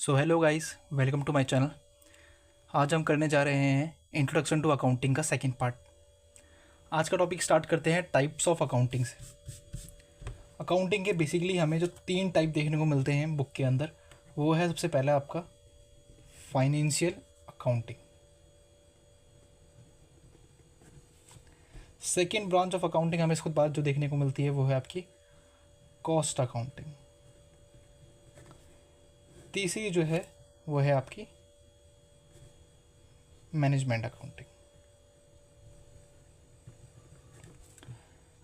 So hello guys, welcome to my channel. आज हम करने जा रहे हैं इंट्रोडक्शन टू अकाउंटिंग का सेकंड पार्ट। आज का टॉपिक स्टार्ट करते हैं टाइप्स ऑफ अकाउंटिंग से। अकाउंटिंग के बेसिकली हमें जो 3 टाइप देखने को मिलते हैं बुक के अंदर, वो है सबसे पहला आपका financial accounting. Second branch of accounting हमें इसके बाद जो देखने को मिलती है वो है आपकी कॉस्ट अकाउंटिंग। तीसरी जो है वो है आपकी मैनेजमेंट अकाउंटिंग।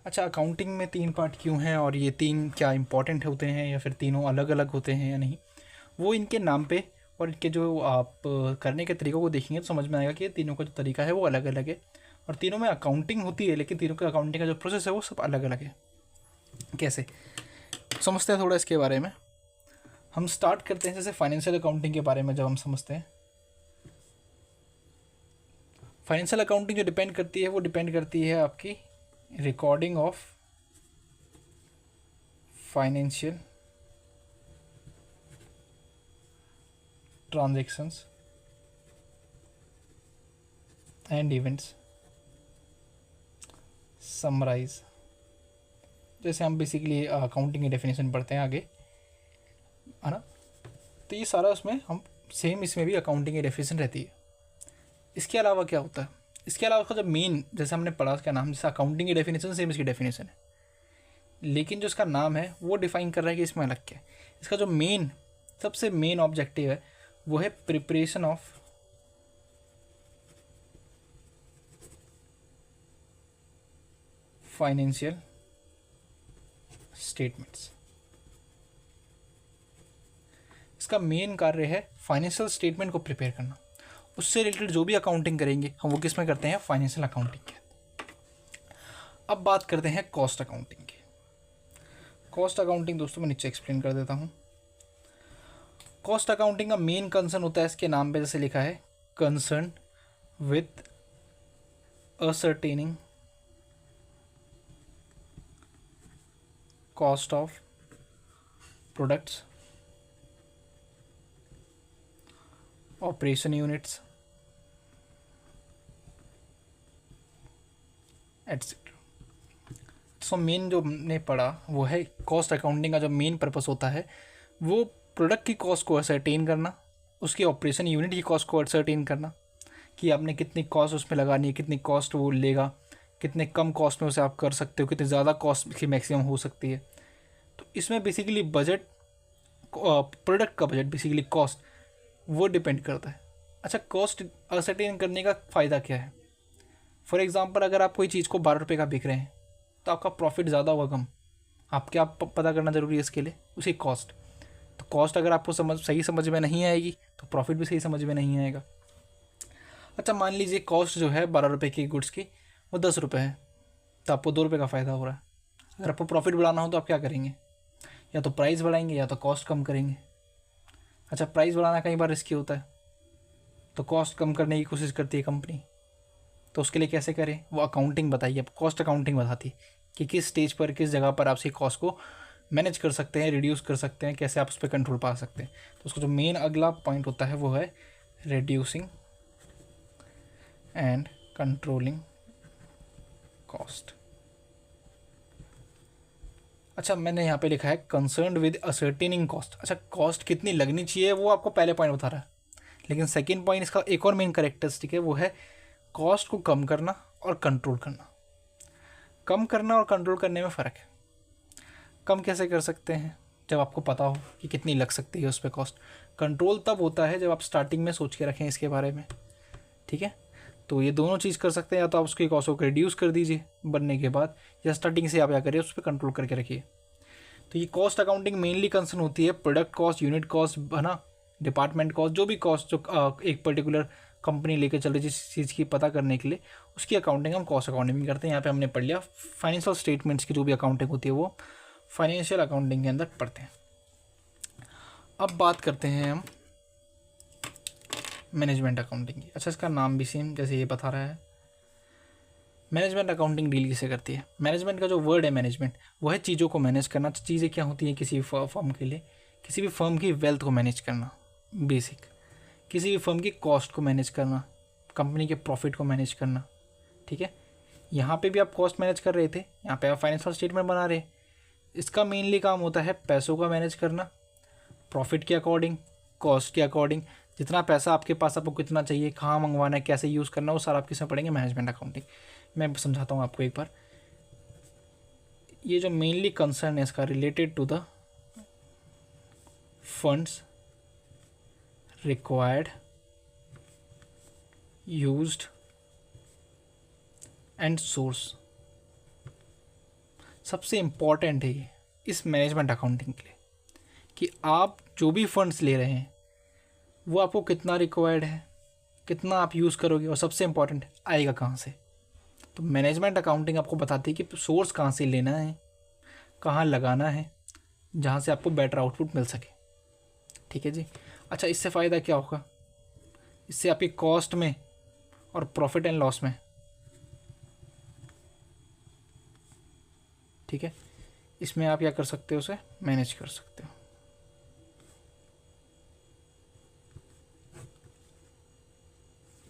अच्छा, अकाउंटिंग में 3 पार्ट क्यों हैं और ये 3 क्या इंपॉर्टेंट होते हैं या फिर तीनों अलग अलग होते हैं या नहीं, वो इनके नाम पे और इनके जो आप करने के तरीक़ों को देखेंगे तो समझ में आएगा कि तीनों का जो तरीका है वो अलग अलग है और तीनों में अकाउंटिंग होती है, लेकिन तीनों का अकाउंटिंग का जो प्रोसेस है वो सब अलग अलग है। कैसे समझते हैं थोड़ा इसके बारे में। हम स्टार्ट करते हैं जैसे फाइनेंशियल अकाउंटिंग के बारे में। जब हम समझते हैं फाइनेंशियल अकाउंटिंग जो डिपेंड करती है वो डिपेंड करती है आपकी recording of financial transactions and events summarize. जैसे हम बेसिकली अकाउंटिंग की डेफिनेशन पढ़ते हैं आगे, है ना, तो ये सारा उसमें हम सेम इसमें भी अकाउंटिंग की डेफिनेशन रहती है। इसके अलावा क्या होता है, इसके अलावा उसका जो मेन, जैसे हमने पढ़ा उसका नाम, जैसे अकाउंटिंग की डेफिनेशन सेम इसकी डेफिनेशन है, लेकिन जो इसका नाम है वो डिफाइन कर रहा है कि इसमें अलग क्या है। इसका जो मेन सबसे मेन ऑब्जेक्टिव है वो है प्रिपरेशन ऑफ फाइनेंशियल स्टेटमेंट्स। इसका मेन कार्य है फाइनेंशियल स्टेटमेंट को प्रिपेयर करना। उससे रिलेटेड जो भी अकाउंटिंग करेंगे हम वो किस में करते हैं, फाइनेंशियल अकाउंटिंग के। अब बात करते हैं कॉस्ट अकाउंटिंग की। कॉस्ट अकाउंटिंग दोस्तों मैं नीचे एक्सप्लेन कर देता हूँ। कॉस्ट अकाउंटिंग का मेन कंसर्न होता है, इसके नाम पे जैसे लिखा है, concern with ascertaining cost of products, operation units etcetera. So main जो हमने पढ़ा वो है कॉस्ट अकाउंटिंग का जो मेन पर्पस होता है वो प्रोडक्ट की कॉस्ट को असरटेन करना, उसकी ऑपरेशन यूनिट की कॉस्ट को असरटेन करना कि आपने कितनी कॉस्ट उसमें लगानी है, कितनी कॉस्ट वो लेगा, कितने कम कॉस्ट में उसे आप कर सकते हो, कितनी ज़्यादा कॉस्ट की मैक्सिमम हो सकती है। तो इसमें बेसिकली बजट, प्रोडक्ट का बजट, बेसिकली कॉस्ट वो डिपेंड करता है। अच्छा, कॉस्ट असरटेन करने का फ़ायदा क्या है। फॉर एग्ज़ाम्पल, अगर आप कोई चीज़ को 12 रुपये का बेच रहे हैं तो आपका प्रॉफिट ज़्यादा होगा कम, आपके आप पता करना ज़रूरी है इसके लिए उसकी कॉस्ट। तो कॉस्ट अगर आपको सही समझ में नहीं आएगी तो प्रॉफिट भी सही समझ में नहीं आएगा। अच्छा, मान लीजिए कॉस्ट जो है 12 रुपये की गुड्स की वो 10 रुपये है, तो आपको 2 रुपये का फ़ायदा हो रहा है। अगर आपको प्रॉफिट बढ़ाना हो तो आप क्या करेंगे, या तो प्राइस बढ़ाएंगे या तो कॉस्ट कम करेंगे। अच्छा, प्राइस बढ़ाना कई बार रिस्की होता है, तो कॉस्ट कम करने की कोशिश करती है कंपनी। तो उसके लिए कैसे करें, वो अकाउंटिंग बताइए। अब कॉस्ट अकाउंटिंग बताती है कि किस स्टेज पर, किस जगह पर आप उसकी कॉस्ट को मैनेज कर सकते हैं, रिड्यूस कर सकते हैं, कैसे आप उस पर कंट्रोल पा सकते हैं। तो उसका जो मेन अगला पॉइंट होता है वो है रिड्यूसिंग एंड कंट्रोलिंग कॉस्ट। अच्छा, मैंने यहाँ पे लिखा है कंसर्न्ड विद असर्टेनिंग कॉस्ट। अच्छा, कॉस्ट कितनी लगनी चाहिए वो आपको पहले पॉइंट बता रहा है, लेकिन सेकेंड पॉइंट इसका एक और मेन कैरेक्टरिस्टिक है, वो है कॉस्ट को कम करना और कंट्रोल करना। कम करना और कंट्रोल करने में फ़र्क है। कम कैसे कर सकते हैं, जब आपको पता हो कि कितनी लग सकती है उस पर कॉस्ट। कंट्रोल तब होता है जब आप स्टार्टिंग में सोच के रखें इसके बारे में, ठीक है। तो ये दोनों चीज़ कर सकते हैं, या तो आप उसकी कॉस्ट को रिड्यूस कर दीजिए बनने के बाद, या स्टार्टिंग से आप क्या करिए उस पर कंट्रोल करके रखिए। तो ये कॉस्ट अकाउंटिंग मेनली कंसर्न होती है प्रोडक्ट कॉस्ट, यूनिट कॉस्ट, है ना, डिपार्टमेंट कॉस्ट, जो भी कॉस्ट जो एक पर्टिकुलर कंपनी लेकर चल रही जिस चीज़ की पता करने के लिए, उसकी अकाउंटिंग हम कॉस्ट अकाउंटिंग में करते हैं। यहाँ पे हमने पढ़ लिया फाइनेंशियल स्टेटमेंट्स की जो भी अकाउंटिंग होती है वो फाइनेंशियल अकाउंटिंग के अंदर पढ़ते हैं। अब बात करते हैं हम मैनेजमेंट अकाउंटिंग की। अच्छा, इसका नाम भी सेम जैसे ये बता रहा है। मैनेजमेंट अकाउंटिंग डील किसे करती है। मैनेजमेंट का जो वर्ड है मैनेजमेंट, वो है चीज़ों को मैनेज करना। चीज़ें क्या होती हैं किसी फर्म के लिए, किसी भी फर्म की वेल्थ को मैनेज करना, बेसिक। किसी भी फर्म की कॉस्ट को मैनेज करना, कंपनी के प्रॉफिट को मैनेज करना, ठीक है। यहाँ पे भी आप कॉस्ट मैनेज कर रहे थे, यहाँ पे आप फाइनेंशियल स्टेटमेंट बना रहे। इसका मेनली काम होता है पैसों का मैनेज करना, प्रॉफिट के अकॉर्डिंग, कॉस्ट के अकॉर्डिंग। जितना पैसा आपके पास, आपको कितना चाहिए, कहाँ मंगवाना है, कैसे यूज़ करना, वो सारा आप किसमें पढ़ेंगे, मैनेजमेंट अकाउंटिंग। मैं समझाता हूँ आपको एक बार। ये जो मेनली कंसर्न है इसका related to the funds required, used and source, सबसे इम्पॉर्टेंट है ये इस मैनेजमेंट अकाउंटिंग के लिए, कि आप जो भी फंड्स ले रहे हैं वो आपको कितना रिक्वायर्ड है, कितना आप यूज़ करोगे, और सबसे इम्पॉर्टेंट आएगा कहाँ से। तो मैनेजमेंट अकाउंटिंग आपको बताती है कि सोर्स कहाँ से लेना है, कहाँ लगाना है, जहाँ से आपको बेटर आउटपुट मिल सके। ठीक है जी। अच्छा, इससे फ़ायदा क्या होगा, इससे आपकी कॉस्ट में और प्रॉफिट एंड लॉस में, ठीक है, इसमें आप क्या कर सकते हो, उसे मैनेज कर सकते हो।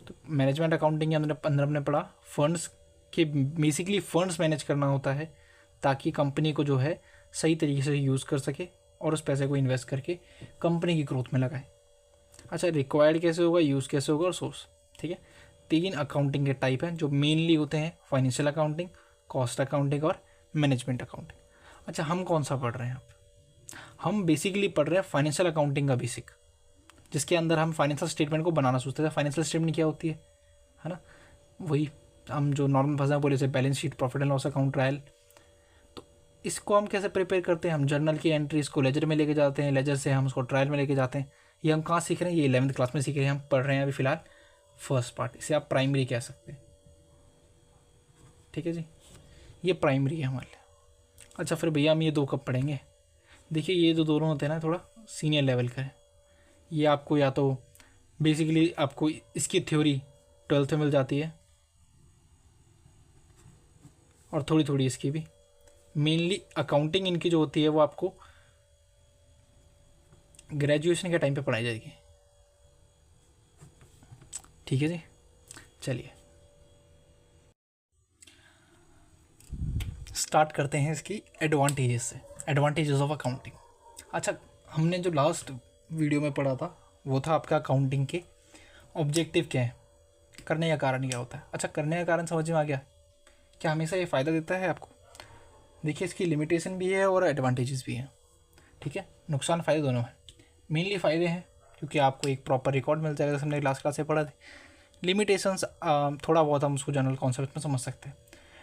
तो मैनेजमेंट अकाउंटिंग के अंदर हमने पढ़ा फंड्स के, बेसिकली फंड्स मैनेज करना होता है ताकि कंपनी को जो है सही तरीके से यूज़ कर सके और उस पैसे को इन्वेस्ट करके कंपनी की ग्रोथ में लगाए। अच्छा, रिक्वायर्ड कैसे होगा, यूज़ कैसे होगा, और सोर्स। ठीक है, 3 अकाउंटिंग के टाइप हैं जो मेनली होते हैं, फाइनेंशियल अकाउंटिंग, कॉस्ट अकाउंटिंग और मैनेजमेंट अकाउंटिंग। अच्छा, हम कौन सा पढ़ रहे हैं? हम बेसिकली पढ़ रहे हैं फाइनेंशियल अकाउंटिंग का बेसिक, जिसके अंदर हम फाइनेंशियल स्टेटमेंट को बनाना सोचते थे। फाइनेंशियल स्टेटमेंट क्या होती है ना, वही हम जो नॉर्मल भाषा में बोले जैसे balance sheet, profit and loss account, trial. तो इसको हम कैसे प्रिपेयर करते हैं? हम जर्नल की एंट्रीज को लेजर में लेके जाते हैं, लेजर से हम उसको ट्रायल में लेके जाते हैं। ये हम कहाँ सीख रहे हैं? ये 11th क्लास में सीख रहे हैं, हम पढ़ रहे हैं अभी फ़िलहाल फर्स्ट पार्ट। इसे आप प्राइमरी कह सकते हैं। ठीक है जी, ये प्राइमरी है हमारे लिए। अच्छा, फिर भैया हम ये 2 कब पढ़ेंगे? देखिए, ये जो दोनों होते हैं ना, थोड़ा सीनियर लेवल का है। ये आपको या तो बेसिकली आपको इसकी थ्योरी 12th में मिल जाती है, और थोड़ी थोड़ी इसकी भी। मेनली अकाउंटिंग इनकी जो होती है वो आपको ग्रेजुएशन के टाइम पे पढ़ाई जाएगी। ठीक है जी, चलिए स्टार्ट करते हैं इसकी एडवांटेजेस से। Advantages of accounting. अच्छा, हमने जो लास्ट वीडियो में पढ़ा था वो था आपका अकाउंटिंग के ऑब्जेक्टिव क्या है, करने का कारण क्या होता है। अच्छा, करने का कारण समझ में आ गया? क्या हमेशा ये फ़ायदा देता है आपको? देखिए, इसकी लिमिटेशन भी है और एडवांटेजेस भी हैं। ठीक है, नुकसान फ़ायदे दोनों हैं। मेनली फ़ायदे हैं क्योंकि आपको एक प्रॉपर रिकॉर्ड मिल जाएगा, जैसे हमने क्लास से पढ़ा थे। लिमिटेशंस थोड़ा बहुत हम उसको जनरल कॉन्सेप्ट में समझ सकते हैं।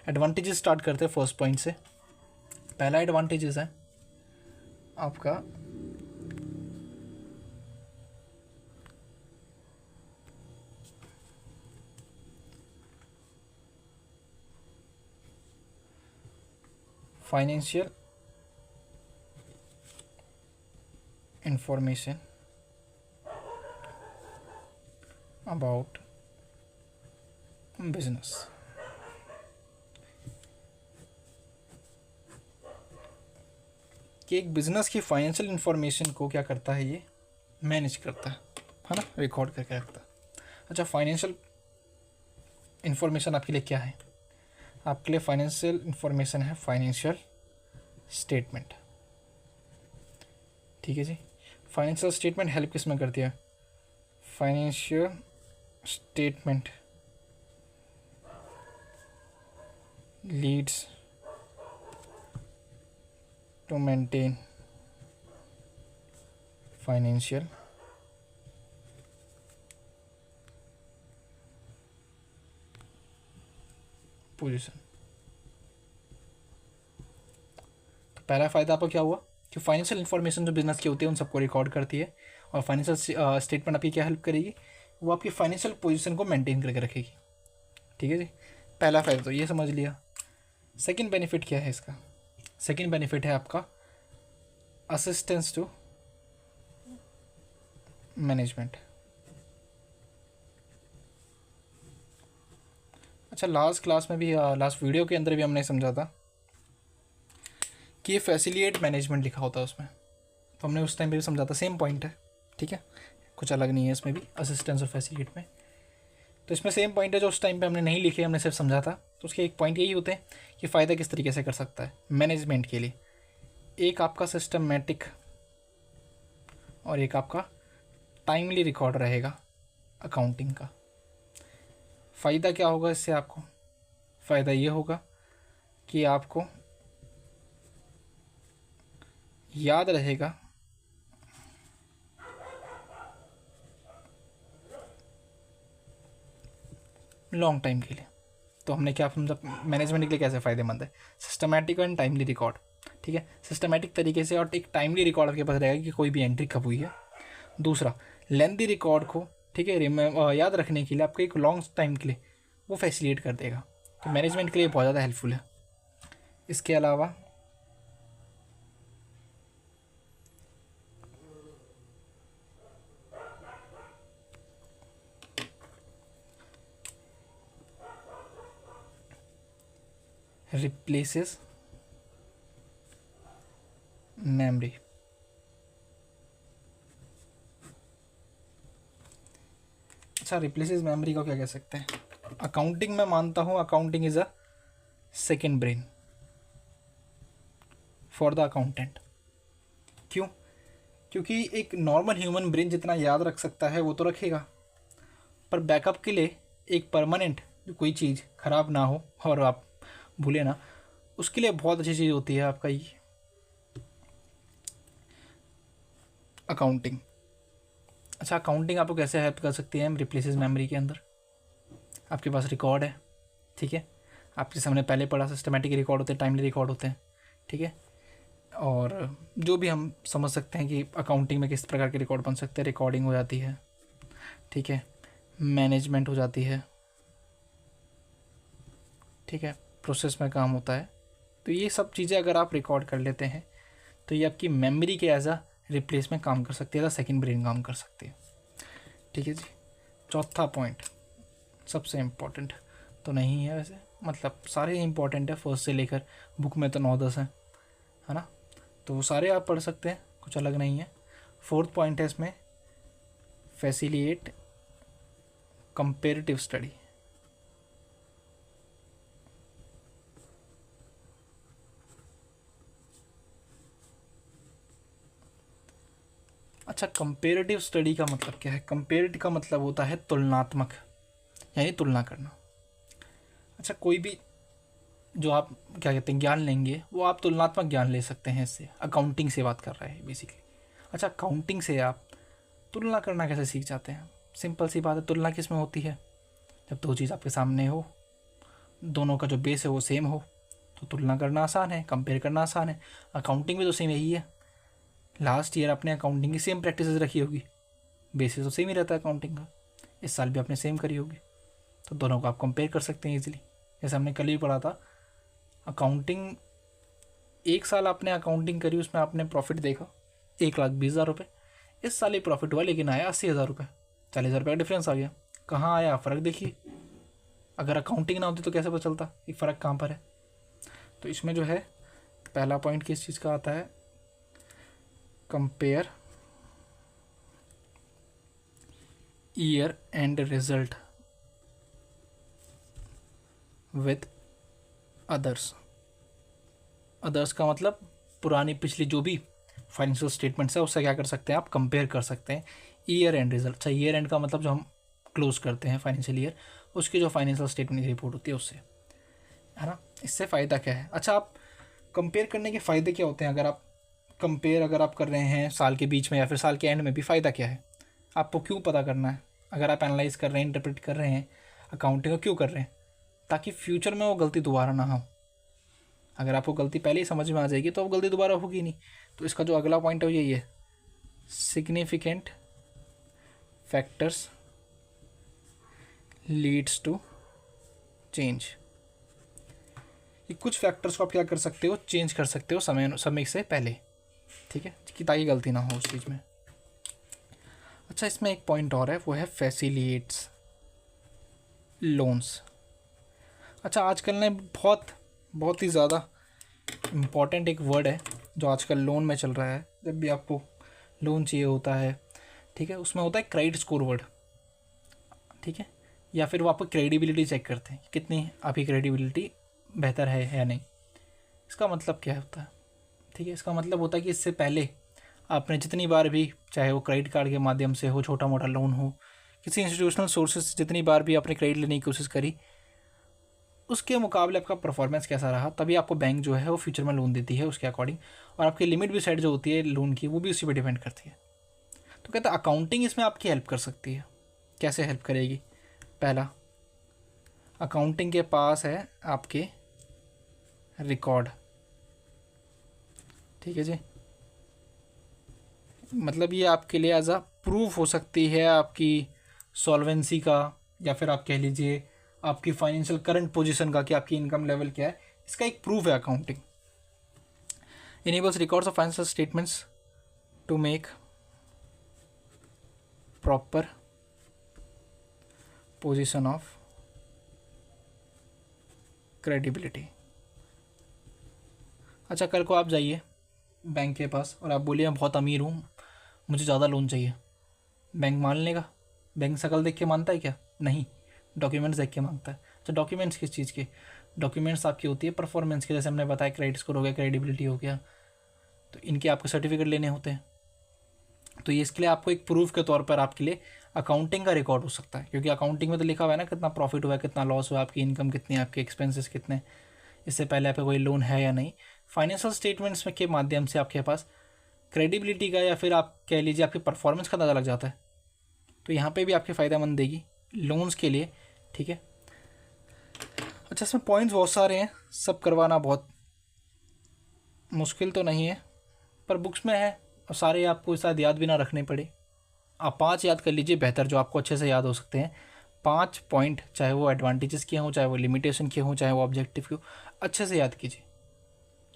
एडवांटेजेस स्टार्ट करते हैं फर्स्ट पॉइंट से। पहला एडवांटेजेस है आपका फाइनेंशियल इंफॉर्मेशन अबाउट बिजनेस। कि एक बिज़नेस की फाइनेंशियल इंफॉर्मेशन को क्या करता है, ये मैनेज करता है ना, रिकॉर्ड करके रखता है। अच्छा, फाइनेंशियल इंफॉर्मेशन आपके लिए क्या है? आपके लिए फाइनेंशियल इंफॉर्मेशन है फाइनेंशियल स्टेटमेंट। ठीक है जी। फाइनेंशियल स्टेटमेंट हेल्प किस में करती है? Financial statement leads to maintain financial position. तो पहला फ़ायदा आपको क्या हुआ कि फाइनेंशियल इन्फॉर्मेशन जो बिजनेस की होती है उन सबको रिकॉर्ड करती है, और फाइनेंशियल स्टेटमेंट आपकी क्या हेल्प करेगी? वो आपकी फाइनेंशियल पोजीशन को मेंटेन करके रखेगी। ठीक है जी, पहला फ़ायदा तो ये समझ लिया। सेकंड बेनिफिट क्या है इसका? सेकंड बेनिफिट है आपका असिस्टेंस टू मैनेजमेंट। अच्छा, लास्ट क्लास में भी, लास्ट वीडियो के अंदर भी हमने समझा था कि ये फैसिलिटेट मैनेजमेंट लिखा होता है उसमें, तो हमने उस टाइम पे भी समझा था, सेम पॉइंट है। ठीक है, कुछ अलग नहीं है इसमें भी, असिस्टेंस और फैसिलिटेट में। तो इसमें सेम पॉइंट है जो उस टाइम पे हमने नहीं लिखे, हमने सिर्फ समझा था। तो उसके एक पॉइंट यही होते हैं कि फ़ायदा किस तरीके से कर सकता है मैनेजमेंट के लिए। एक आपका सिस्टमेटिक और एक आपका टाइमली रिकॉर्ड रहेगा अकाउंटिंग का। फ़ायदा क्या होगा इससे आपको? फ़ायदा ये होगा कि आपको याद रहेगा लॉन्ग टाइम के लिए। तो हमने क्या समझा मैनेजमेंट के लिए कैसे फ़ायदेमंद है? सिस्टमैटिक एंड टाइमली रिकॉर्ड, ठीक है, सिस्टमैटिक तरीके से और एक टाइमली रिकॉर्ड आपके पास रहेगा कि कोई भी एंट्री कब हुई है। दूसरा, लेंथी रिकॉर्ड को, ठीक है, याद रखने के लिए आपको एक लॉन्ग टाइम के लिए वो फैसिलिटेट कर देगा। तो मैनेजमेंट के लिए बहुत ज़्यादा हेल्पफुल है। इसके अलावा रिप्लेसेस मेमोरी। अच्छा, रिप्लेसेस मेमोरी को क्या कह सकते हैं? अकाउंटिंग में मानता हूँ accounting is a second brain for the accountant. क्यों? क्योंकि एक नॉर्मल ह्यूमन ब्रेन जितना याद रख सकता है वो तो रखेगा, पर बैकअप के लिए एक परमानेंट कोई चीज़ ख़राब ना हो और आप भूले ना, उसके लिए बहुत अच्छी चीज़ होती है आपका ये अकाउंटिंग। अच्छा, अकाउंटिंग आपको कैसे हेल्प कर सकती है रिप्लेसेस मेमोरी के अंदर? आपके पास रिकॉर्ड है, ठीक है, आपके सामने पहले पढ़ा सिस्टमेटिक रिकॉर्ड होते हैं, टाइमली रिकॉर्ड होते हैं, ठीक है, और जो भी हम समझ सकते हैं कि अकाउंटिंग में किस प्रकार के रिकॉर्ड बन सकते हैं। रिकॉर्डिंग हो जाती है, ठीक है, मैनेजमेंट हो जाती है, ठीक है, प्रोसेस में काम होता है। तो ये सब चीज़ें अगर आप रिकॉर्ड कर लेते हैं तो ये आपकी मेमोरी के एज अ रिप्लेस में काम कर सकती है, एज अ सेकेंड ब्रेन काम कर सकती है, ठीक है जी। चौथा पॉइंट सबसे इम्पोर्टेंट तो नहीं है वैसे, मतलब सारे इम्पोर्टेंट है, फर्स्ट से लेकर बुक में तो 9-10 हैं, है ना, तो वो सारे आप पढ़ सकते हैं, कुछ अलग नहीं है। फोर्थ पॉइंट है इसमें फैसिलिटेट कंपेरेटिव स्टडी। अच्छा, कंपेरेटिव स्टडी का मतलब क्या है? कंपेरेटिव का मतलब होता है तुलनात्मक, यानी तुलना करना। अच्छा, कोई भी जो आप क्या कहते हैं ज्ञान लेंगे वो आप तुलनात्मक ज्ञान ले सकते हैं इससे। अकाउंटिंग से बात कर रहे हैं बेसिकली। अच्छा, अकाउंटिंग से आप तुलना करना कैसे सीख जाते हैं? सिंपल सी बात है, तुलना किस में होती है? जब दो चीज़ आपके सामने हो, दोनों का जो बेस है वो सेम हो, तो तुलना करना आसान है, कंपेयर करना आसान है। अकाउंटिंग में तो सेम यही है। लास्ट ईयर आपने अकाउंटिंग की सेम प्रैक्टिस रखी होगी, बेसिस तो सेम ही रहता है अकाउंटिंग का। इस साल भी आपने सेम करी होगी, तो दोनों को आप कंपेयर कर सकते हैं ईजिली। जैसे हमने कल ही पढ़ा था, अकाउंटिंग 1 साल आपने अकाउंटिंग करी, उसमें आपने प्रॉफिट देखा 1,20,000 रुपये। इस साल ही प्रॉफिट हुआ लेकिन आया 80,000 रुपये, 40,000 रुपये का डिफरेंस आ गया। कहाँ आया फ़र्क? देखिए, अगर अकाउंटिंग ना होती तो कैसे पता चलता एक फ़र्क कहाँ पर है? तो इसमें जो है पहला पॉइंट किस चीज़ का आता है? Compare year and result with others. Others का मतलब पुरानी पिछली जो भी फाइनेंशियल स्टेटमेंट्स है उससे क्या कर सकते हैं आप? कंपेयर कर सकते हैं ईयर एंड रिजल्ट। अच्छा, ईयर एंड का मतलब जो हम क्लोज करते हैं फाइनेंशियल ईयर, उसकी जो फाइनेंशियल स्टेटमेंट की रिपोर्ट होती है उससे, है ना। इससे फ़ायदा क्या है? अच्छा, आप कंपेयर करने के फ़ायदे क्या होते हैं? अगर आप कर रहे हैं साल के बीच में या फिर साल के एंड में भी, फ़ायदा क्या है? आपको क्यों पता करना है? अगर आप एनालाइज कर रहे हैं, इंटरप्रेट कर रहे हैं अकाउंटिंग को, क्यों कर रहे हैं? ताकि फ्यूचर में वो गलती दोबारा ना हो। अगर आपको गलती पहले ही समझ में आ जाएगी तो वो गलती दोबारा होगी नहीं। तो इसका जो अगला पॉइंट है वो यही है, significant factors leads to change. ये कुछ फैक्टर्स को आप क्या कर सकते हो? चेंज कर सकते हो समय से पहले, ठीक है, कि ताकि गलती ना हो उस चीज़ में। अच्छा, इसमें एक पॉइंट और है, वो है फैसिलिटेट्स लोन्स। अच्छा, आजकल ने बहुत ही ज़्यादा इम्पॉर्टेंट एक वर्ड है जो आजकल लोन में चल रहा है। जब भी आपको लोन चाहिए होता है, ठीक है, उसमें होता है क्रेडिट स्कोर वर्ड, ठीक है, या फिर वो आपको क्रेडिबिलिटी चेक करते हैं कितनी आपकी क्रेडिबिलिटी बेहतर है या नहीं। इसका मतलब क्या होता है, ठीक है, इसका मतलब होता है कि इससे पहले आपने जितनी बार भी, चाहे वो क्रेडिट कार्ड के माध्यम से हो, छोटा मोटा लोन हो, किसी इंस्टीट्यूशनल सोर्सेज से जितनी बार भी आपने क्रेडिट लेने की कोशिश करी, उसके मुकाबले आपका परफॉर्मेंस कैसा रहा, तभी आपको बैंक जो है वो फ्यूचर में लोन देती है उसके अकॉर्डिंग। और आपकी लिमिट भी सेट जो होती है लोन की, वो भी उसी पर डिपेंड करती है। तो कहते हैं अकाउंटिंग इसमें आपकी हेल्प कर सकती है। कैसे हेल्प करेगी? पहला, अकाउंटिंग के पास है आपके रिकॉर्ड, ठीक है जी, मतलब ये आपके लिए एज अ प्रूफ हो सकती है आपकी सॉल्वेंसी का, या फिर आप कह लीजिए आपकी फाइनेंशियल करंट पोजीशन का, कि आपकी इनकम लेवल क्या है, इसका एक प्रूफ है accounting. Enables records of financial statements to make proper position of credibility. अच्छा, कल को आप जाइए बैंक के पास और आप बोलिए मैं बहुत अमीर हूँ, मुझे ज़्यादा लोन चाहिए, बैंक मान लेगा? बैंक शकल देख के मानता है क्या? नहीं, डॉक्यूमेंट्स देख के मांगता है। तो डॉक्यूमेंट्स किस चीज़ के? डॉक्यूमेंट्स आपकी होती है परफॉर्मेंस के, जैसे हमने बताया क्रेडिट स्कोर हो गया, क्रेडिबिलिटी हो गया, तो इनके आपको सर्टिफिकेट लेने होते हैं। तो ये इसके लिए आपको एक प्रूफ के तौर पर आपके लिए अकाउंटिंग का रिकॉर्ड हो सकता है, क्योंकि अकाउंटिंग में तो लिखा हुआ है ना कितना प्रॉफिट हुआ है, कितना लॉस हुआ, आपकी इनकम कितनी है, आपके एक्सपेंसेस कितने, इससे पहले आपका कोई लोन है या नहीं। फाइनेंशियल स्टेटमेंट्स में के माध्यम से आपके पास क्रेडिबिलिटी का, या फिर आप कह लीजिए आपके परफॉर्मेंस का अंदाज़ा लग जाता है। तो यहाँ पे भी आपके फ़ायदेमंद देगी लोन्स के लिए, ठीक है। अच्छा, इसमें पॉइंट्स बहुत सारे हैं, सब करवाना बहुत मुश्किल तो नहीं है, पर बुक्स में है और सारे आपको शायद याद भी ना रखने पड़े। आप 5 याद कर लीजिए बेहतर, जो आपको अच्छे से याद हो सकते हैं। 5 पॉइंट, चाहे वो एडवांटेजेस के हों, चाहे वो लिमिटेशन के हों, चाहे वो ऑब्जेक्टिव के हों, अच्छे से याद कीजिए।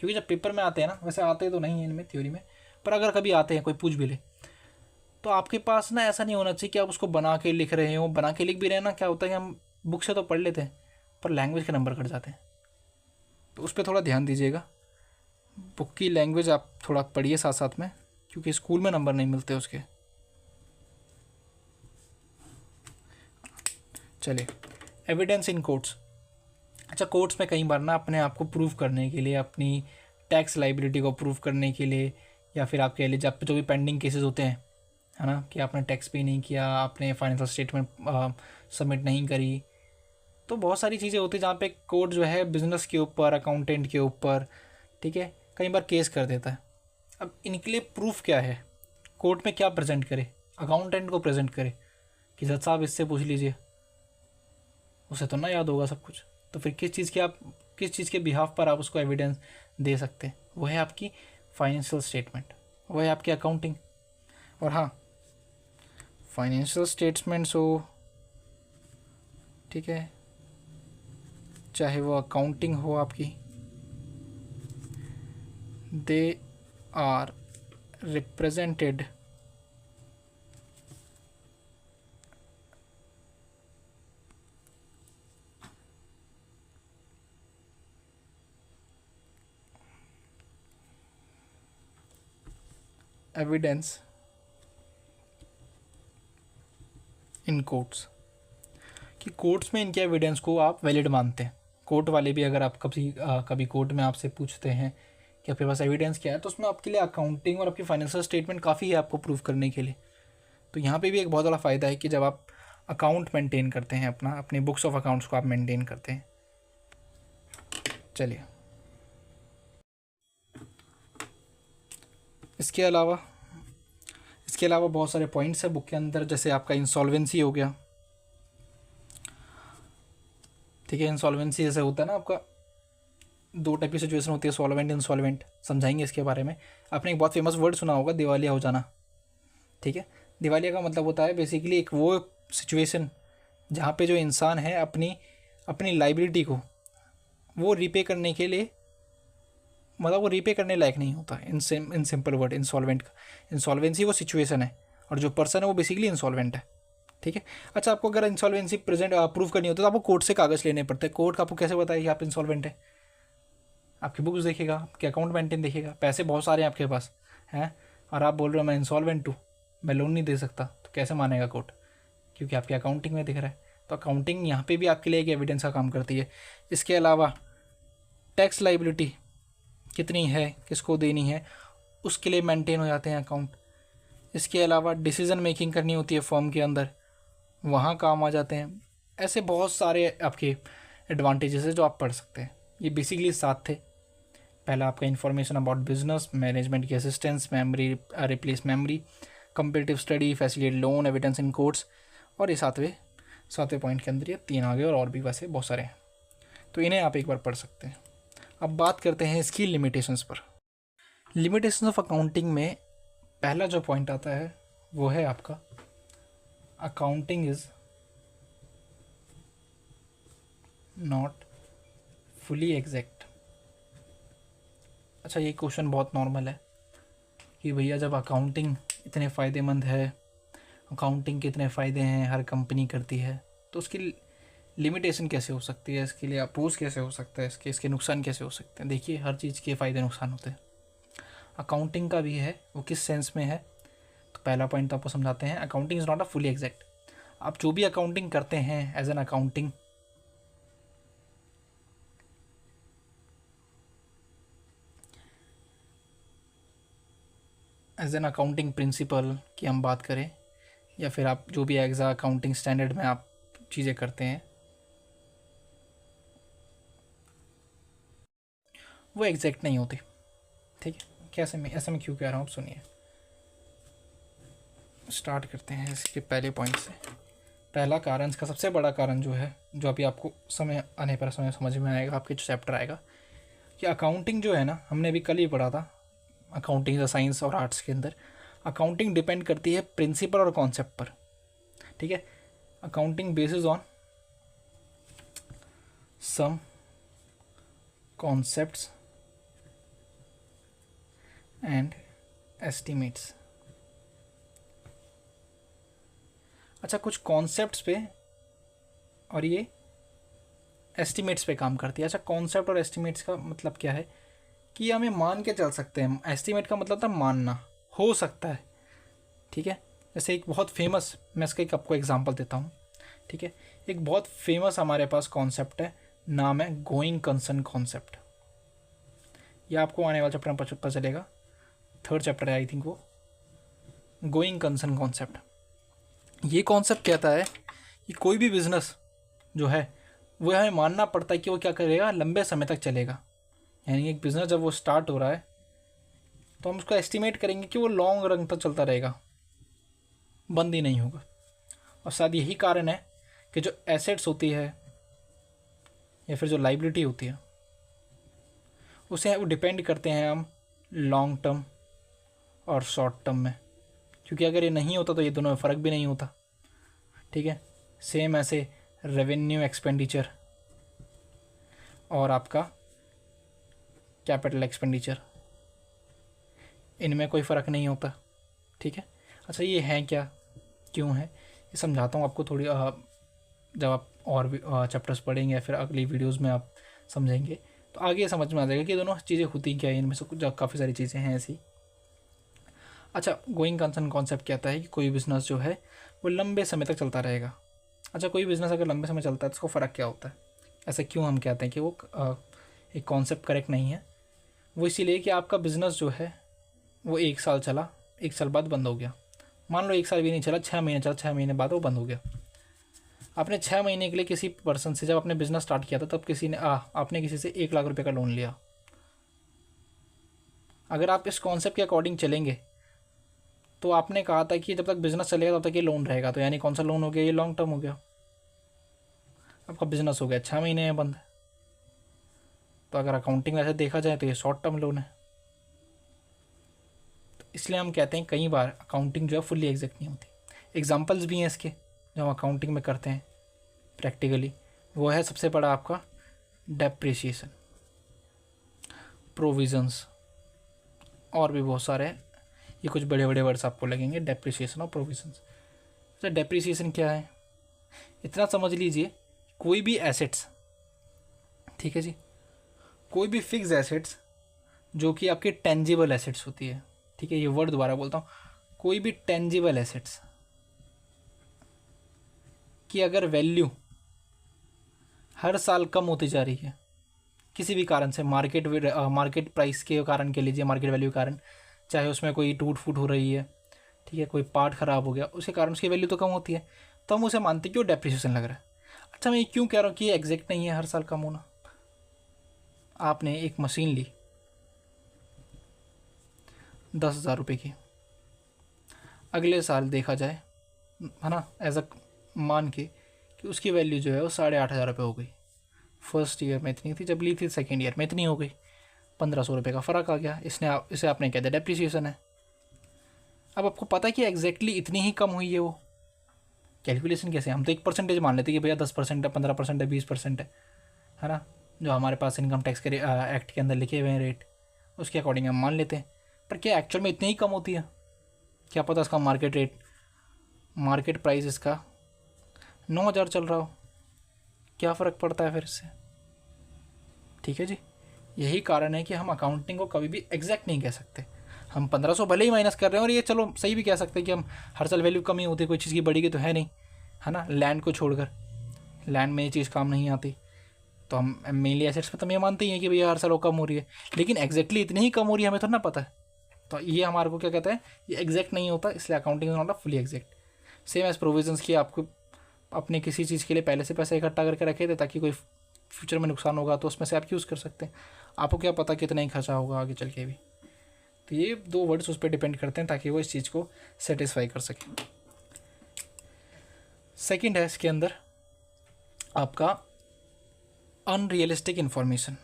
क्योंकि जब पेपर में आते हैं ना, वैसे आते तो नहीं हैं इनमें थ्योरी में, पर अगर कभी आते हैं, कोई पूछ भी ले, तो आपके पास ना ऐसा नहीं होना चाहिए कि आप उसको बना के लिख रहे हो। बना के लिख भी रहे हैं ना, क्या होता है कि हम बुक से तो पढ़ लेते हैं पर लैंग्वेज के नंबर कट जाते हैं, तो उस पर थोड़ा ध्यान दीजिएगा। बुक की लैंग्वेज आप थोड़ा पढ़िए साथ साथ में, क्योंकि स्कूल में नंबर नहीं मिलते उसके। चलिए, एविडेंस इन कोर्ट्स। अच्छा, कोर्ट्स में कई बार ना अपने आप को प्रूव करने के लिए, अपनी टैक्स लाइबिलिटी को प्रूव करने के लिए, या फिर आप कह लीजिए आप जो भी पेंडिंग केसेस होते हैं, है ना, कि आपने टैक्स पे नहीं किया, आपने फाइनेंशियल स्टेटमेंट सबमिट नहीं करी, तो बहुत सारी चीज़ें होती हैं जहाँ पे कोर्ट जो है बिजनेस के ऊपर, अकाउंटेंट के ऊपर, ठीक है, कई बार केस कर देता है। अब इनके लिए प्रूफ क्या है? कोर्ट में क्या प्रेजेंट करे? अकाउंटेंट को प्रेजेंट करे कि जज साहब इससे पूछ लीजिए, उसे तो ना याद होगा सब कुछ। तो फिर किस चीज़ के बिहाफ पर आप उसको एविडेंस दे सकते हैं? वो है आपकी फाइनेंशियल स्टेटमेंट, वो है आपकी अकाउंटिंग। और हाँ, फाइनेंशियल स्टेटमेंट्स हो, ठीक है, चाहे वो अकाउंटिंग हो आपकी, they are represented evidence in courts, कि कोर्ट्स में इनके एविडेंस को आप वैलिड मानते हैं। कोर्ट वाले भी अगर आप कभी कोर्ट में आपसे पूछते हैं कि आपके पास एविडेंस क्या है, तो उसमें आपके लिए अकाउंटिंग और आपकी फाइनेंशियल स्टेटमेंट काफ़ी है आपको प्रूव करने के लिए। तो यहाँ पे भी एक बहुत बड़ा फ़ायदा है कि जब आप अकाउंट मेंटेन करते हैं, अपनी बुक्स ऑफ अकाउंट्स को आप मेंटेन करते हैं। चलिए, इसके अलावा बहुत सारे पॉइंट्स हैं बुक के अंदर, जैसे आपका इंसॉल्वेंसी हो गया, ठीक है। इंसॉल्वेंसी जैसे होता है ना, आपका 2 टाइप की सिचुएशन होती है, सॉल्वेंट, इंसॉल्वेंट, समझाएंगे इसके बारे में। आपने एक बहुत फेमस वर्ड सुना होगा, दिवालिया हो जाना, ठीक है। दिवालिया का मतलब होता है बेसिकली एक वो सिचुएशन जहाँ पे जो इंसान है अपनी लाइबिलिटी को वो रीपे करने के लिए, मतलब वो रीपे करने लायक नहीं होता। इन सिंपल वर्ड, इंसॉल्वेंट का, इंसॉल्वेंसी वो सिचुएशन है और जो पर्सन है वो बेसिकली इंसॉल्वेंट है, ठीक है। अच्छा, आपको अगर इंसॉल्वेंसी प्रूव करनी होती है तो आपको कोर्ट से कागज़ लेने पड़ते हैं। कोर्ट आपको कैसे बताएगा कि आप इंसॉल्वेंट है? आपकी बुक्स देखेगा, आपके अकाउंट मेंटेन देखेगा, पैसे बहुत सारे हैं आपके पास हैं, और आप बोल रहे हो मैं इंसॉल्वेंट हूँ, मैं लोन नहीं दे सकता, तो कैसे मानेगा कोर्ट? क्योंकि आपकी अकाउंटिंग में दिख रहा है। तो अकाउंटिंग यहाँ पे भी आपके लिए एक एविडेंस का काम करती है। इसके अलावा टैक्स लाइबिलिटी कितनी है, किसको देनी है, उसके लिए मेंटेन हो जाते हैं अकाउंट। इसके अलावा डिसीज़न मेकिंग करनी होती है फर्म के अंदर, वहाँ काम आ जाते हैं। ऐसे बहुत सारे आपके एडवांटेजेस है जो आप पढ़ सकते हैं। ये बेसिकली 7 थे। पहला आपका इन्फॉर्मेशन अबाउट बिजनेस, मैनेजमेंट की assistance, memory replace memory, comparative study, facilitate loan, evidence in courts, और ये सातवें पॉइंट के अंदर ये 3 आ गए, और भी वैसे बहुत सारे हैं, तो इन्हें आप एक बार पढ़ सकते हैं। अब बात करते हैं इसकी लिमिटेशंस पर। लिमिटेशंस ऑफ अकाउंटिंग में पहला जो पॉइंट आता है वो है आपका accounting is not fully exact. अच्छा, ये क्वेश्चन बहुत नॉर्मल है कि भैया जब अकाउंटिंग इतने फ़ायदेमंद है, अकाउंटिंग के इतने फ़ायदे हैं, हर कंपनी करती है, तो उसकी लिमिटेशन कैसे हो सकती है, इसके लिए अपोज कैसे हो सकता है, इसके नुकसान कैसे हो सकते हैं? देखिए, हर चीज़ के फ़ायदे नुकसान होते हैं, अकाउंटिंग का भी है। वो किस सेंस में है? तो पहला पॉइंट तो आपको समझाते हैं। Accounting is not a fully exact. आप जो भी अकाउंटिंग करते हैं एज एन अकाउंटिंग प्रिंसिपल की हम बात करें, या फिर आप जो भी एग्जा अकाउंटिंग स्टैंडर्ड में आप चीज़ें करते हैं, वो एग्जैक्ट नहीं होती। ठीक है, कैसे मैं ऐसे में क्यों कह रहा हूँ, आप सुनिए। स्टार्ट करते हैं इसके पहले पॉइंट से। पहला कारण, इसका सबसे बड़ा कारण जो है, जो अभी आपको समय आने पर समझ में आएगा, आपके जो चैप्टर आएगा, कि अकाउंटिंग जो है ना, हमने अभी कल ही पढ़ा था अकाउंटिंग द साइंस और आर्ट्स के अंदर, अकाउंटिंग डिपेंड करती है प्रिंसिपल और कॉन्सेप्ट पर। ठीक है, accounting basis on some concepts and estimates. अच्छा, कुछ कॉन्सेप्ट्स पे और ये एस्टिमेट्स पे काम करती है। अच्छा, कॉन्सेप्ट और एस्टिमेट्स का मतलब क्या है कि हमें मान के चल सकते हैं। एस्टिमेट का मतलब था मानना, हो सकता है। ठीक है, जैसे एक बहुत फेमस, मैं इसका एक आपको एग्जांपल देता हूँ। ठीक है, एक बहुत फेमस हमारे पास कॉन्सेप्ट है, नाम है गोइंग कंसर्न कॉन्सेप्ट। ये आपको आने वाले चैप्टर में पता चलेगा, 3rd चैप्टर है आई थिंक वो, गोइंग कंसर्न कॉन्सेप्ट। ये कॉन्सेप्ट कहता है कि कोई भी बिजनेस जो है वो हमें मानना पड़ता है कि वो क्या करेगा, लंबे समय तक चलेगा। यानी एक बिज़नेस जब वो स्टार्ट हो रहा है तो हम उसका एस्टिमेट करेंगे कि वो लॉन्ग रन तक चलता रहेगा, बंद ही नहीं होगा। और शायद यही कारण है कि जो एसेट्स होती है या फिर जो लाइबिलिटी होती है, उसे वो डिपेंड करते हैं हम लॉन्ग टर्म और शॉर्ट टर्म में, क्योंकि अगर ये नहीं होता तो ये दोनों में फ़र्क भी नहीं होता। ठीक है, सेम ऐसे रेवेन्यू एक्सपेंडिचर और आपका कैपिटल एक्सपेंडिचर, इनमें कोई फ़र्क नहीं होता। ठीक है, अच्छा ये है क्या, क्यों है, ये समझाता हूँ आपको थोड़ी, जब आप और भी चैप्टर्स पढ़ेंगे या फिर अगली वीडियोस में आप समझेंगे तो आगे समझ में आ जाएगा कि दोनों चीज़ें होती क्या है। इनमें से कुछ काफ़ी सारी चीज़ें हैं ऐसी। अच्छा, गोइंग कंसर्न कॉन्सेप्ट कहता है कि कोई बिज़नेस जो है वो लंबे समय तक चलता रहेगा। अच्छा, कोई बिज़नेस अगर लंबे समय चलता है तो उसको फ़र्क क्या होता है, ऐसा क्यों हम कहते हैं कि वो एक कॉन्सेप्ट करेक्ट नहीं है? वो इसीलिए कि आपका बिज़नेस जो है वो 1 साल चला, 1 साल बाद बंद हो गया। मान लो 1 साल भी नहीं चला, 6 महीने चला, 6 महीने बाद वो बंद हो गया। आपने 6 महीने के लिए किसी पर्सन से, जब आपने बिज़नेस स्टार्ट किया था तब आपने किसी से 1 लाख रुपये का लोन लिया। अगर आप इस कॉन्सेप्ट के अकॉर्डिंग चलेंगे तो आपने कहा था कि जब तक बिज़नेस चलेगा तब तक ये लोन रहेगा, तो यानी कौन सा लोन हो गया, ये लॉन्ग टर्म हो गया। आपका बिज़नेस हो गया 6 महीने में बंद, तो अगर अकाउंटिंग वैसे देखा जाए तो ये शॉर्ट टर्म लोन है। तो इसलिए हम कहते हैं कई बार अकाउंटिंग जो है फुल्ली एग्जैक्ट नहीं होती। एग्जाम्पल्स भी हैं इसके जो हम अकाउंटिंग में करते हैं प्रैक्टिकली। वो है सबसे बड़ा आपका डेप्रिसिएशन, प्रोविजंस, और भी बहुत सारे हैं। ये कुछ बड़े बड़े वर्ड्स आपको लगेंगे, डेप्रिसिएशन और प्रोविजंस। तो डेप्रिसिएशन क्या है, इतना समझ लीजिए, कोई भी एसेट्स, ठीक है जी, कोई भी फिक्स एसेट्स जो कि आपकी टेंजिबल एसेट्स होती है। ठीक है, ये वर्ड दोबारा बोलता हूँ, कोई भी टेंजिबल एसेट्स की अगर वैल्यू हर साल कम होती जा रही है किसी भी कारण से, मार्केट प्राइस के कारण, के लीजिए मार्केट वैल्यू के कारण, चाहे उसमें कोई टूट फूट हो रही है, ठीक है, कोई पार्ट ख़राब हो गया, उसके कारण उसकी वैल्यू तो कम होती है, तो हम उसे मानते हैं कि वो डेप्रिसिएशन लग रहा है। अच्छा, मैं ये क्यों कह रहा हूँ कि ये एग्जैक्ट नहीं है हर साल कम होना। आपने एक मशीन ली 10,000 रुपये की, अगले साल देखा जाए, है ना, एज अ मान के कि उसकी वैल्यू जो है वो 8,500 रुपये हो गई। फर्स्ट ईयर में इतनी थी जब ली थी, सेकेंड ईयर में इतनी हो गई, 1,500 रुपये का फ़र्क आ गया। इसे आपने कह दिया डेप्रिसिएशन है। अब आपको पता है कि एग्जैक्टली इतनी ही कम हुई है वो। कैलकुलेशन कैसे, हम तो एक परसेंटेज मान लेते हैं कि भैया 10% है, 15% है, 20% है ना, जो हमारे पास इनकम टैक्स के एक्ट के अंदर लिखे हुए हैं रेट, उसके अकॉर्डिंग हम मान लेते हैं। पर क्या एक्चुअल में इतनी ही कम होती है? क्या पता इसका मार्केट प्राइस इसका 9,000 चल रहा हो, क्या फ़र्क पड़ता है फिर इससे? ठीक है जी, यही कारण है कि हम अकाउंटिंग को कभी भी एग्जैक्ट नहीं कह सकते। हम 1,500 भले ही माइनस कर रहे हैं, और ये चलो सही भी कह सकते हैं कि हम हर साल वैल्यू कम ही होती है, कोई चीज़ की बढ़ेगी तो है नहीं, है ना। लैंड को छोड़कर, लैंड में ये चीज़ काम नहीं आती, तो हम मेनली एसेट्स में तो हम ये मानते ही हैं कि भैया हर साल वो कम हो रही है, लेकिन एग्जैक्टली इतनी ही कम हो रही है हमें तो ना पता है। तो ये हमारे को क्या कहता है, ये एग्जैक्ट नहीं होता, इसलिए accounting is not a fully exact. Same as provisions की आपको अपने किसी चीज़ के लिए पहले से पैसा इकट्ठा करके रखे थे ताकि कोई फ्यूचर में नुकसान होगा तो उसमें से आप यूज़ कर सकते हैं। आपको क्या पता कितना ही खर्चा होगा आगे चल के भी। तो ये दो वर्ड्स उस पर डिपेंड करते हैं ताकि वो इस चीज़ को सेटिस्फाई कर सकें। सेकंड है इसके अंदर आपका अनरियलिस्टिक इन्फॉर्मेशन।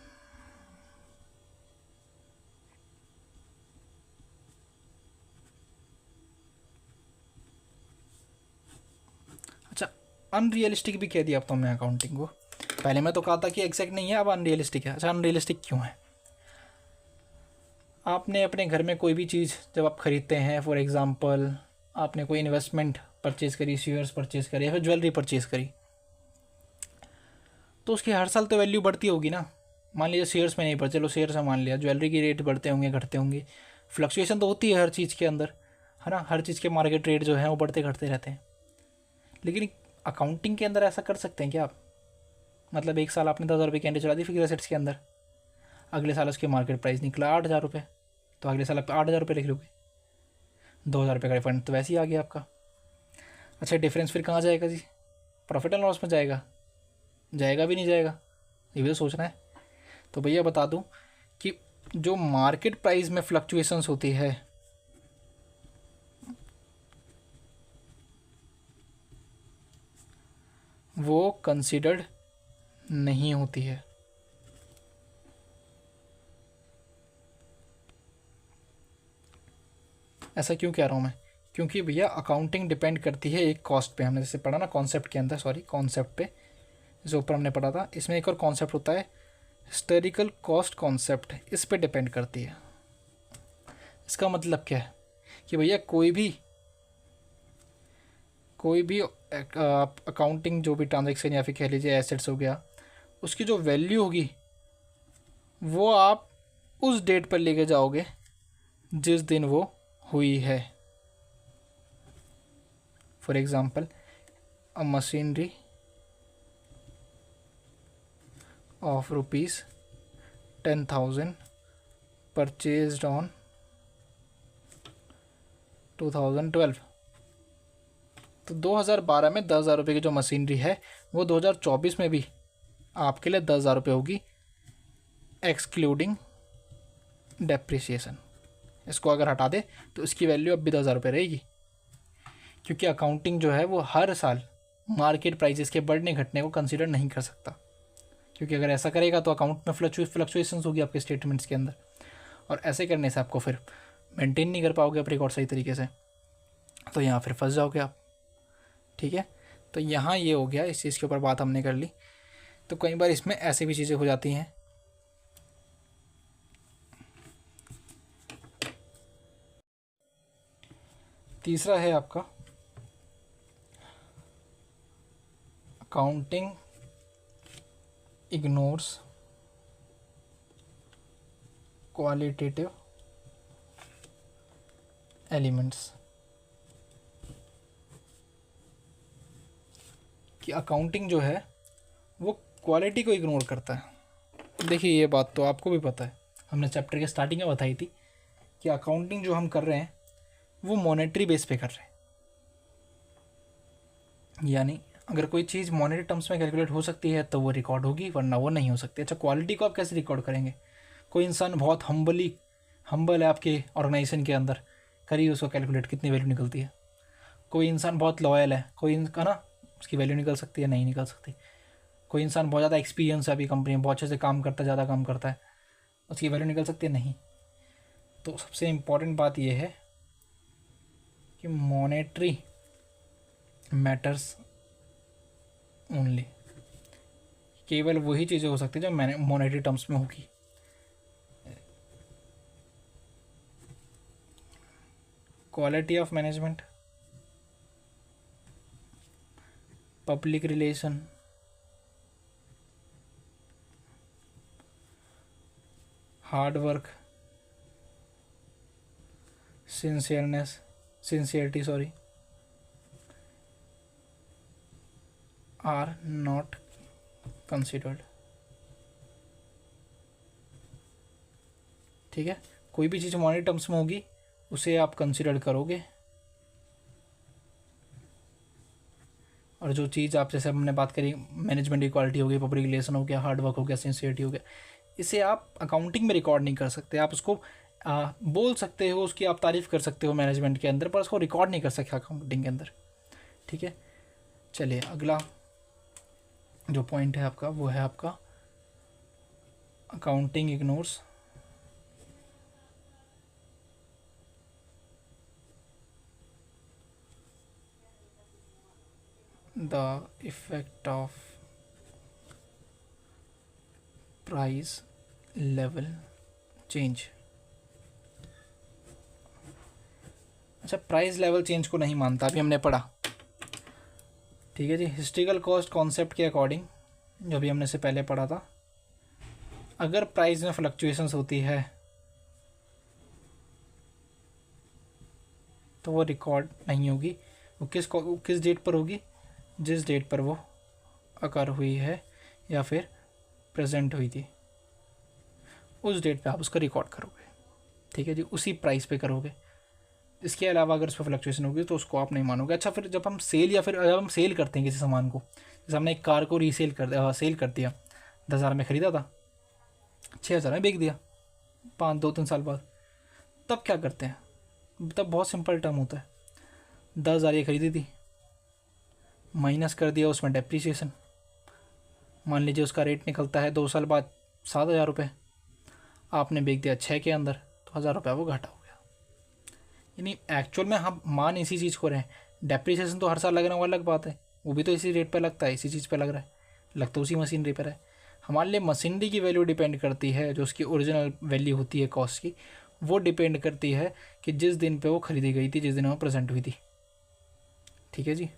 अच्छा, अनरियलिस्टिक भी कह दिया अब तो हमने अकाउंटिंग को। पहले मैं तो कहा था कि एग्जैक्ट नहीं है, अब अनरियलिस्टिक है। अच्छा, अनरियलिस्टिक क्यों है? आपने अपने घर में कोई भी चीज़ जब आप ख़रीदते हैं, फॉर एग्ज़ाम्पल आपने कोई इन्वेस्टमेंट परचेज़ करी, शेयर्स परचेज़ करे या फिर ज्वेलरी परचेज़ करी, तो उसकी हर साल तो वैल्यू बढ़ती होगी ना। मान लीजिए शेयर्स में नहीं बढ़, चलो शेयर्स में मान लिया, ज्वेलरी की रेट बढ़ते होंगे घटते होंगे, फ्लक्चुएशन तो होती है हर चीज़ के अंदर, है ना, हर चीज़ के मार्केट रेट जो है वो बढ़ते घटते रहते हैं। लेकिन अकाउंटिंग के अंदर ऐसा कर सकते हैं क्या आप? मतलब एक साल आपने 10,000 रुपये की एंट्री चला दी फिक्स एसेट्स के अंदर, अगले साल उसकी मार्केट प्राइस निकला 8,000 रुपये, तो अगले साल आप 8,000 रुपये लिख लोगे, 2,000 रुपये का रिफंड तो वैसे ही आ गया आपका। अच्छा, डिफरेंस फिर कहाँ जाएगा जी? प्रॉफिट एंड लॉस में जाएगा? जाएगा भी नहीं जाएगा, ये भी तो सोचना है। तो भैया बता दूं कि जो मार्केट प्राइस में फ्लक्चुएशंस होती है वो कंसिडर्ड नहीं होती है। ऐसा क्यों कह रहा हूँ मैं? क्योंकि भैया अकाउंटिंग डिपेंड करती है एक कॉस्ट पे, हमने जैसे पढ़ा ना कॉन्सेप्ट के अंदर, सॉरी कॉन्सेप्ट पे जो ऊपर हमने पढ़ा था, इसमें एक और कॉन्सेप्ट होता है हिस्टोरिकल कॉस्ट कॉन्सेप्ट, इस पे डिपेंड करती है। इसका मतलब क्या है कि भैया कोई भी अकाउंटिंग जो भी ट्रांजेक्शन या फिर कह लीजिए एसेट्स हो गया, उसकी जो वैल्यू होगी वो आप उस डेट पर लेके जाओगे जिस दिन वो हुई है। For example a machinery of ₹10,000 purchased on 2012, तो 2012 में 10,000 रुपये की जो मशीनरी है वो 2024 में भी आपके लिए 10,000 रुपये होगी एक्सक्लूडिंग डेप्रिसिएशन। इसको अगर हटा दे तो इसकी वैल्यू अब भी 10,000 रुपये रहेगी, क्योंकि अकाउंटिंग जो है वो हर साल मार्केट प्राइसेस के बढ़ने घटने को कंसिडर नहीं कर सकता। क्योंकि अगर ऐसा करेगा तो अकाउंट में फ्लक्चुएशंस होगी आपके स्टेटमेंट्स के अंदर, और ऐसे करने से आपको फिर मेंटेन नहीं कर पाओगे आप रिकॉर्ड सही तरीके से, तो यहाँ फिर फंस जाओगे आप। ठीक है, तो यहाँ ये हो गया, इस चीज़ के ऊपर बात हमने कर ली। तो कई बार इसमें ऐसी भी चीज़ें हो जाती हैं। तीसरा है आपका अकाउंटिंग इग्नोर्स क्वालिटेटिव एलिमेंट्स। कि अकाउंटिंग जो है वो क्वालिटी को इग्नोर करता है। देखिए ये बात तो आपको भी पता है, हमने चैप्टर के स्टार्टिंग में बताई थी कि अकाउंटिंग जो हम कर रहे हैं वो मॉनेटरी बेस पे कर रहे हैं, यानी अगर कोई चीज़ मॉनेटरी टर्म्स में कैलकुलेट हो सकती है तो वो रिकॉर्ड होगी, वरना वो नहीं हो सकती। अच्छा, क्वालिटी को आप कैसे रिकॉर्ड करेंगे? कोई इंसान बहुत हम्बल है आपके ऑर्गेनाइजेशन के अंदर, करिए उसको कैलकुलेट कितनी वैल्यू निकलती है। कोई इंसान बहुत लॉयल है, कोई का ना उसकी वैल्यू निकल सकती है, नहीं निकल सकती। कोई इंसान बहुत ज़्यादा एक्सपीरियंस है अभी कंपनी में, बहुत अच्छे से काम करता है, ज़्यादा काम करता है, उसकी वैल्यू निकल सकती है, नहीं। तो सबसे इम्पॉर्टेंट बात यह है कि मॉनेटरी मैटर्स ओनली, केवल वही चीज़ें हो सकती है जो मॉनेटरी टर्म्स में होगी। Quality of management, public relation, hard work, sincerity are not considered. ठीक है, कोई भी चीज़ मॉनेटरी टर्म्स में होगी उसे आप कंसिडर करोगे, और जो चीज़ आप जैसे हमने बात करी मैनेजमेंट की क्वालिटी हो गई, पब्लिक रिलेशन हो गया, हार्ड वर्क हो गया, सिंसियरिटी हो गया, इसे आप अकाउंटिंग में रिकॉर्ड नहीं कर सकते। आप उसको बोल सकते हो, उसकी आप तारीफ़ कर सकते हो मैनेजमेंट के अंदर, पर उसको रिकॉर्ड नहीं कर सकते अकाउंटिंग के अंदर। ठीक है, चलिए अगला जो पॉइंट है आपका वो है आपका accounting ignores the effect of price level change. अच्छा, प्राइस लेवल चेंज को नहीं मानता, अभी हमने पढ़ा। ठीक है जी, हिस्ट्रिकल कॉस्ट कॉन्सेप्ट के अकॉर्डिंग जो भी हमने से पहले पढ़ा था, अगर प्राइस में फ्लक्चुएशंस होती है तो वो रिकॉर्ड नहीं होगी। वो किस डेट पर होगी? जिस डेट पर वो अकर हुई है या फिर प्रेजेंट हुई थी, उस डेट पे आप उसका रिकॉर्ड करोगे। ठीक है जी, उसी प्राइस पे करोगे। इसके अलावा अगर उस पर फ्लक्चुएशन होगी तो उसको आप नहीं मानोगे। अच्छा, फिर जब हम सेल या फिर जब हम सेल करते हैं किसी सामान को, जैसे हमने एक कार को सेल कर दिया, 10,000 में ख़रीदा था, 6,000 में बेच दिया 2-3 साल बाद, तब क्या करते हैं? तब बहुत सिंपल टर्म होता है, 10,000 ये खरीदी थी, माइनस कर दिया उसमें डेप्रीसिएशन, मान लीजिए उसका रेट निकलता है 2 साल बाद 7,000 रुपये, आपने बेच दिया 6 के अंदर, तो 1,000 रुपये वो घाटा हो गया। यानी एक्चुअल में हम मान इसी चीज़ को रहे हैं, डेप्रीसिएशन तो हर साल लगना वो अलग बात है, वो भी तो इसी रेट पर लगता है, इसी चीज़ पर लग रहा है, लग तो उसी मशीनरी पर है। हमारे लिए मशीनरी की वैल्यू डिपेंड करती है, जो उसकी ओरिजिनल वैल्यू होती है कॉस्ट की, वो डिपेंड करती है कि जिस दिन पे वो खरीदी गई थी, जिस दिन वो प्रेजेंट हुई थी। ठीक है जी,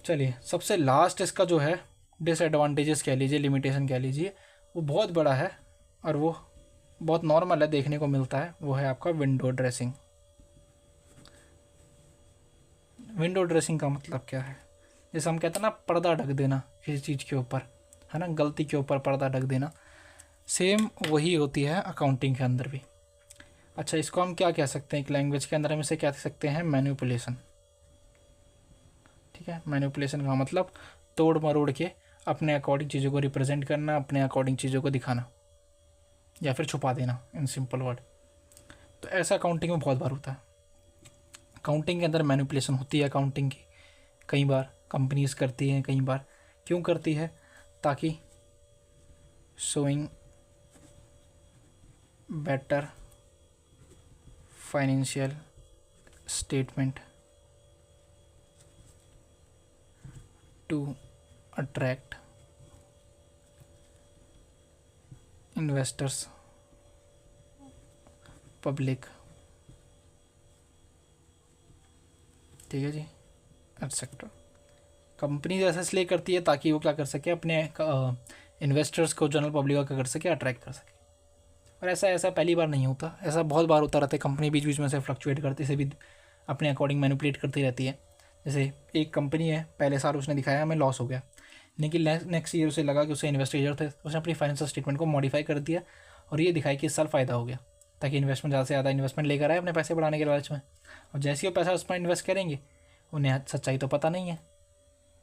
चलिए सबसे लास्ट इसका जो है डिसएडवांटेजेस कह लीजिए, लिमिटेशन कह लीजिए, वो बहुत बड़ा है और वो बहुत नॉर्मल है, देखने को मिलता है, वो है आपका विंडो ड्रेसिंग। विंडो ड्रेसिंग का मतलब क्या है? जैसे हम कहते हैं ना, पर्दा ढक देना किसी चीज़ के ऊपर, है ना, गलती के ऊपर पर्दा ढक देना, सेम वही होती है अकाउंटिंग के अंदर भी। अच्छा, इसको हम क्या कह सकते हैं एक लैंग्वेज के अंदर? हम इसे कह सकते हैं मैनिपुलेशन। ठीक है, मैनिपुलेशन का मतलब तोड़ मरोड़ के अपने अकॉर्डिंग चीज़ों को रिप्रेजेंट करना, अपने अकॉर्डिंग चीज़ों को दिखाना या फिर छुपा देना, इन सिंपल वर्ड। तो ऐसा अकाउंटिंग में बहुत बार होता है। अकाउंटिंग के अंदर मैनिपुलेशन होती है अकाउंटिंग की, कई बार कंपनीज करती हैं, कई बार क्यों करती है? ताकि showing better financial statement to attract investors, public, ठीक है जी, एटसेट्रा। कंपनी ऐसा इसलिए करती है ताकि वो क्या कर सके, अपने इन्वेस्टर्स को, जनरल पब्लिक को क्या कर सके, अट्रैक्ट कर सके। और ऐसा पहली बार नहीं होता, ऐसा बहुत बार होता रहता है। कंपनी बीच बीच में से फ्लक्चुएट करती से भी अपने अकॉर्डिंग मैनिपुलेट करती रहती है जैसे एक कंपनी है, पहले साल उसने दिखाया हमें लॉस हो गया, लेकिन नेक्स्ट ईयर उसे लगा कि उसे इन्वेस्टर थे, उसने अपनी फाइनेंशियल स्टेटमेंट को मॉडिफाई कर दिया और ये दिखाया कि इस साल फ़ायदा हो गया, ताकि इन्वेस्टमेंट ज़्यादा से ज़्यादा इन्वेस्टमेंट लेकर आए अपने पैसे बढ़ाने के लालच में। और जैसे ही वो पैसा उसमें इन्वेस्ट करेंगे, उन्हें सच्चाई तो पता नहीं है,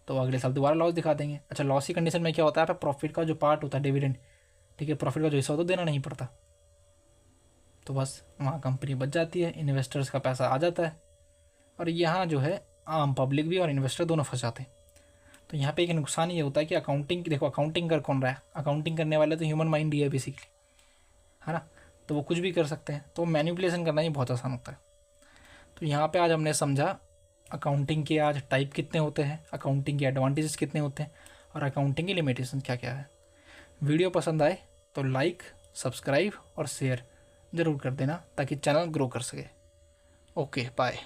तो अगले साल दोबारा लॉस दिखा देंगे। अच्छा, लॉस की कंडीशन में क्या होता है, प्रॉफिट का जो पार्ट होता है डिविडेंड, ठीक है, प्रॉफिट का जो हिस्सा होता है देना नहीं पड़ता, तो बस वहाँ कंपनी बच जाती है, इन्वेस्टर्स का पैसा आ जाता है, और यहाँ जो है आम पब्लिक भी और इन्वेस्टर दोनों फंस जाते हैं। तो यहाँ पे एक नुकसान ये होता है कि अकाउंटिंग, देखो अकाउंटिंग कर कौन रहा है, अकाउंटिंग करने वाले तो ह्यूमन माइंड ही है बेसिकली, है ना, तो वो कुछ भी कर सकते हैं, तो मैनिपुलेशन करना ही बहुत आसान होता है। तो यहाँ पे आज हमने समझा अकाउंटिंग के आज टाइप कितने होते हैं, अकाउंटिंग के एडवांटेजेस कितने होते हैं, और अकाउंटिंग की लिमिटेशन क्या क्या है। वीडियो पसंद आए तो लाइक, सब्सक्राइब और शेयर ज़रूर कर देना, ताकि चैनल ग्रो कर सके। Okay, bye.